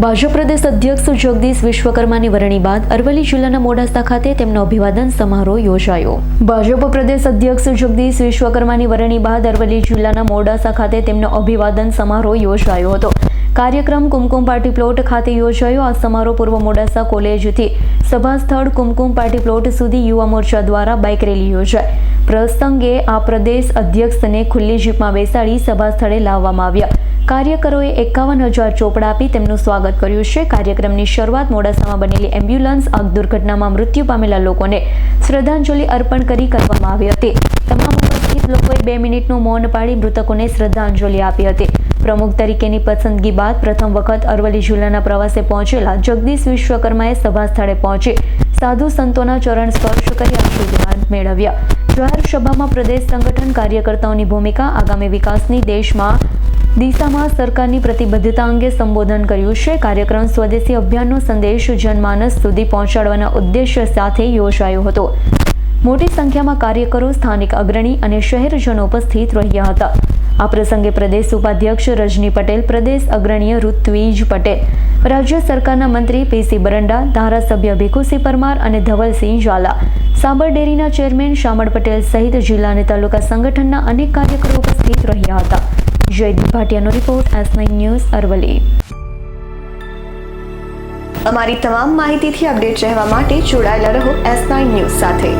ભાજપ પ્રદેશ અધ્યક્ષ જગદીશ વિશ્વકર્માની વરણી બાદ અરવલ્લી જિલ્લાના મોડાસા ખાતે તેમનો અભિવાદન સમારોહ યોજાયો। ભાજપ પ્રદેશ અધ્યક્ષ જગદીશ વિશ્વકર્માની વરણી બાદ અરવલ્લી જિલ્લાના મોડાસા ખાતે તેમનો અભિવાદન સમારોહ યોજાયો હતો। કાર્યક્રમ કુમકુમ પાર્ટી પ્લોટ ખાતે યોજાયો। આ સમારોહ પૂર્વ મોડાસા કોલેજથી સભા સ્થળ કુમકુમ પાર્ટી પ્લોટ સુધી યુવા મોરચા દ્વારા બાઇક રેલી યોજાઈ। પ્રસંગે આ પ્રદેશ અધ્યક્ષને ખુલ્લી જીપમાં બેસાડી સભા સ્થળે લાવવામાં આવ્યા। કાર્યકરોએ 51,000 ચોપડા આપી તેમનું સ્વાગત કર્યું છે। કાર્યક્રમની શરૂઆત મોડાસામાં બનેલી એમ્બ્યુલન્સ આગ દુર્ઘટનામાં મૃત્યુ પામેલા લોકોને શ્રદ્ધાંજલિ અર્પણ કરી કરવામાં આવી હતી। તમામ ઉપસ્થિત લોકોએ 2 મિનિટનું મૌન પાળી મૃતકોને શ્રદ્ધાંજલિ આપી હતી। પ્રમુખ તરીકેની પસંદગી બાદ પ્રથમ વખત અરવલ્લી જિલ્લાના પ્રવાસે પહોંચેલા જગદીશ વિશ્વકર્માએ સભા સ્થળે પહોંચી સાધુ સંતોના ચરણ સ્પર્શ કરી આશીર્વાદ મેળવ્યા। જાહેર સભામાં પ્રદેશ સંગઠન કાર્યકર્તાઓની ભૂમિકા, આગામી વિકાસની દિશામાં સરકારની પ્રતિબદ્ધતા અંગે સંબોધન કર્યું છે। કાર્યક્રમ સ્વદેશી અભિયાનનો સંદેશ જનમાનસ સુધી પહોંચાડવાના ઉદ્દેશ્ય સાથે યોજાયો હતો। મોટી સંખ્યામાં કાર્યકરો, સ્થાનિક અગ્રણી અને શહેરજનો ઉપસ્થિત રહ્યા હતા। આ પ્રસંગે પ્રદેશ ઉપાધ્યક્ષ રજની પટેલ, પ્રદેશ અગ્રણીય ઋત્વિજ પટેલ, રાજ્ય સરકારના મંત્રી પીસી બરંડા, ધારાસભ્ય ભીખુસિંહ પરમાર અને ધવલસિંહ ઝાલા, સાબર ડેરીના ચેરમેન શામળ પટેલ સહિત જિલ્લા અને તાલુકા સંગઠનના અનેક કાર્યકરો ઉપસ્થિત રહ્યા હતા। જયદીપ ભાટિયાનો રિપોર્ટ, S9 ન્યૂઝ, અરવલ્લી। અમારી તમામ માહિતીથી અપડેટ રહેવા માટે જોડાયેલા રહો S9 ન્યૂઝ સાથે।